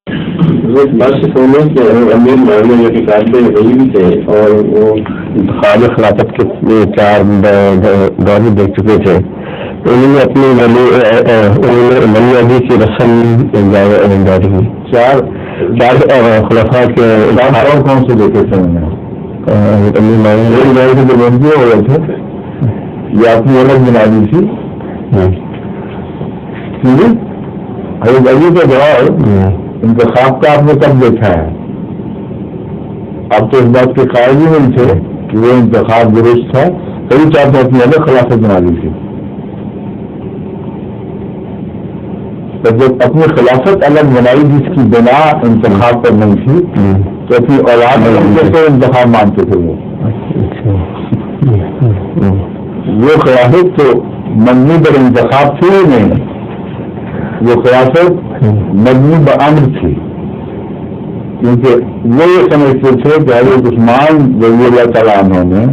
اس بات سے سونے کہ امیر معاملے کے قابل وہی بھی تھے اور وہ انتخاب خلافت کے 4 دور میں دیکھ چکے تھے. انہوں نے اپنی ولی عہدی کی رسم جاری کی. 4 خلفاء کے اور کون سے دیکھے تھے انہوں نے؟ امیر معاملے کے جو بندے ہو گئے تھے یہ اپنی الگ بنا دی تھی. حضرت علی کے دور انتخاب کا آپ نے کب دیکھا ہے؟ آپ تو اس بات کے قائل ہی نہیں تھے کہ وہ انتخاب درست تھا. کبھی چاہتے اپنی الگ خلافت بنا دی تھی. جب اپنی خلافت الگ بنائی جس کی بنا انتخاب پر نہیں تھی تو اپنی اولاد سے انتخاب مانتے تھے. وہ خلافت تو مبنی پر انتخاب تھی ہی نہیں. وہ خلافت مبنی بامر تھی کیونکہ وہ یہ سمجھتے تھے کہ حضرت عثمان رضی اللہ تعالیٰ عنہ نے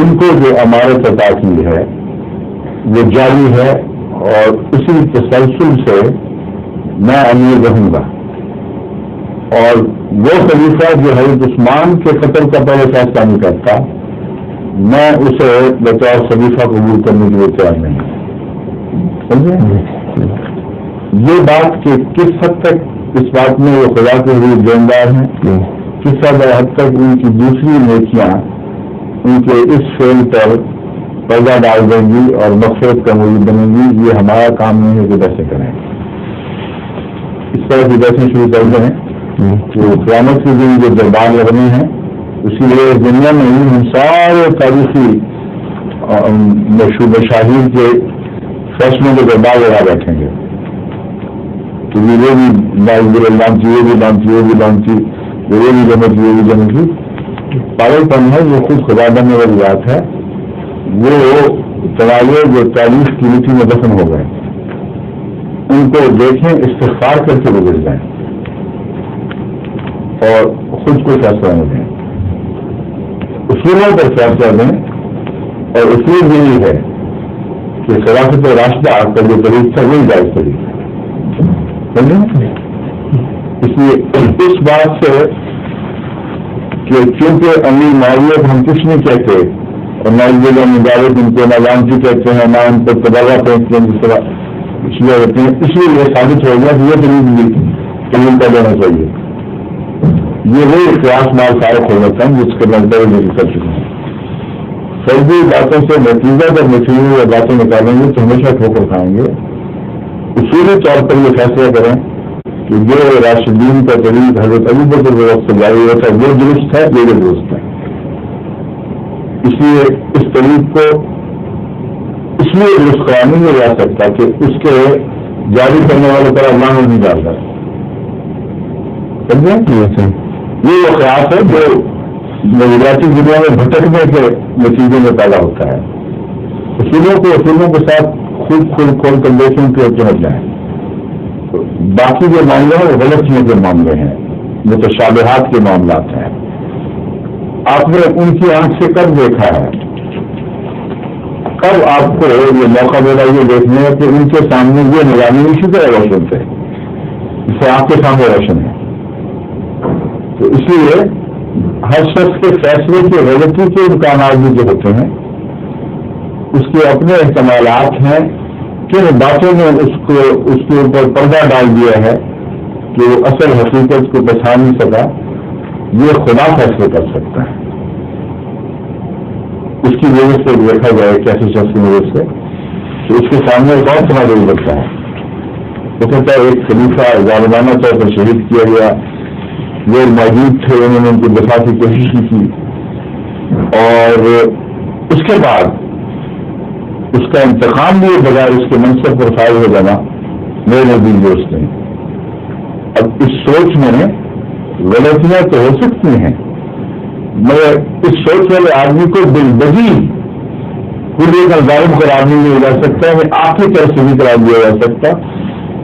ان کو جو امارت عطا کی ہے وہ جاری ہے اور اسی تسلسل سے میں امیر رہوں گا. اور وہ خلیفہ جو حضرت عثمان کے قتل کا پہلے فیصلہ نہیں کرتا میں اسے بطور خلیفہ قبول کرنے کے لیے تیار نہیں. سمجھے یہ بات کہ کس حد تک اس بات میں وہ خدا کے لیے دیندار ہیں, کس حد تک ان کی دوسری نیکیاں ان کے اس فعل پر پردہ ڈال دیں گی اور مغفرت کا موجود بنیں گی, یہ ہمارا کام نہیں ہے کہ کیسے کریں. اس طرح کی بحثیں شروع کر دیں کہ قیامت کے دن جو دربار لگنے ہیں اسی لیے دنیا میں ہم سارے تاریخی مشاہیر کے فیصلوں کے دربار لگا بیٹھیں گے کہ یہ بھی لانچی یہ بھی لانچی یہ بھی لانچی یہ بھی جمع کی یہ بھی جمع کی. پاگل پن ہے جو خود خدا بننے والی بات ہے. وہ تنازع جو تاریخ کی مٹی میں دفن ہو گئے ان کو دیکھیں, استغفار کر کے گزر جائیں اور خود کو فیصلہ نہ دیں. اصولوں پر فیصلہ دیں اور اصول یہی ہے کہ خلافت راشدہ کا جو طریق تھا وہی جائز طریق ہے. اس لیے اس بات سے کہ چونکہ امیر معاویہ ہم کچھ نہیں کہتے اور نہ مدارت ان کو نہ لانچی کہتے ہیں نہ ان پر تبادلہ پہنچتے ہیں جس طرح اس لیے ہوتے ہیں, اس لیے یہ ثابت ہو گیا کہ یہ طریق قبول کر لینا چاہیے. یہ وہی قیاس مال فارغ ہو جاتا ہے جس کے نظر میں کر چکے ہیں. فرضی باتوں سے نتیجہ جب نتیجے یا باتیں نکالیں گے تو ہمیشہ ٹھوکر کھائیں گے. اصولی طور پر یہ فیصلہ کریں کہ جو راشدین کا طریق حضرت ابو بکر کے وقت سے جاری ہوا تھا وہ درست ہے یہ درست ہے. اس لیے اس طریق کو اس لیے درست قرار نہیں جا سکتا کہ اس کے جاری کرنے والے پر اللہ نہیں ڈالتا. یہ وہ خیال ہے جو نظریاتی دنیا میں بھٹکنے کے نتیجے میں پیدا ہوتا ہے. اصولوں کے ساتھ خود کھول کر دیکھیں کہ پہنچ جائیں. باقی جو معاملے ہیں وہ غلطیوں کے معاملے ہیں, متشابہات کے معاملات ہیں. آپ نے ان کی آنکھ سے کب دیکھا ہے, کب آپ کو یہ موقع ملا یہ دیکھنے ہے کہ ان کے سامنے یہ نظامی اسی طرح روشن تھے جسے آپ کے سامنے روشن ہے. تو اس لیے ہر شخص کے فیصلے کی غلطی کے امکانات بھی جو ہوتے ہیں اس کے اپنے احتمالات ہیں. کن باتوں نے اس کے اوپر پردہ ڈال دیا ہے کہ وہ اصل حقیقت کو پہچان نہیں سکا, یہ خدا فیصلے کر سکتا ہے. اس کی وجہ سے دیکھا جائے کیسے شخص کی وجہ سے تو اس کے سامنے ایک اور سماج بچتا ہے. وہ کہتا ہے ایک خلیفہ ظالمانہ طور پر شہید کیا گیا, لوگ موجود تھے انہوں نے ان کی دفاع کی کوشش کی تھی اور اس کے بعد اس کا انتقام لیے بغیر اس کے منصب پر فائز ہو جانا میرے نزدیک دوست ہیں. اب اس سوچ میں غلطیاں تو ہو سکتی ہیں مگر اس سوچ والے آدمی کو بالبدی پورے کا ظالم قرار نہیں دیا جا سکتا ہے, آپ کی طرف سے بھی قرار دیا جا سکتا.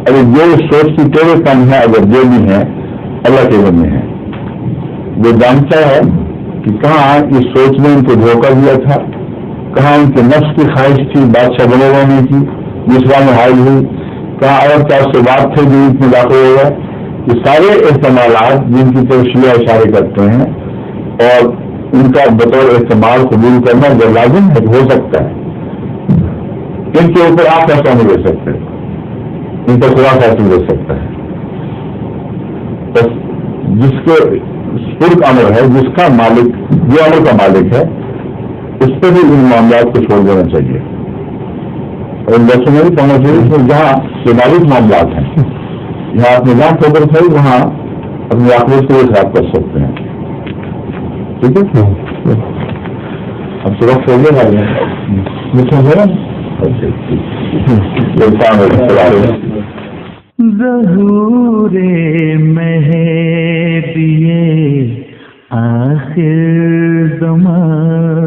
اگر جو سوچ کی تیرے کم ہے اگر جو بھی ہے اللہ کے ذمہ ہے. وہ جانتا ہے کہ کہاں اس سوچ نے ان کو دھوکہ دیا تھا, کہاں ان کے نفس کی خواہش تھی بادشاہ بنے ہونے کی جس میں حائل ہوئی, کہاں اور کیا سے بات تھے جو میں داخل ہو گئے. یہ سارے احتمالات جن کی طرف شیعہ اشارے کرتے ہیں اور ان کا بطور احتمال قبول کرنا جو لازم ہے ہو سکتا ہے، ان کے اوپر آپ فیصلہ نہیں لے سکتے، ان پر خدا فیصلہ لے سکتا ہے. بس جس کو سپرد امر ہے، جس کا مالک جو امر کا مالک ہے، اس پہ بھی ان معاملات کو چھوڑ دینا چاہیے اور ان بچوں میں بھی پڑھنا چاہیے. جہاں سماجی معاملات ہیں، جہاں آپ نظام ٹھوکر کھائی، وہاں اپنی آخرت کو خراب کر سکتے ہیں. ٹھیک ہے، اب تو وقت ہو گیا ظہور مہدی آخر زمان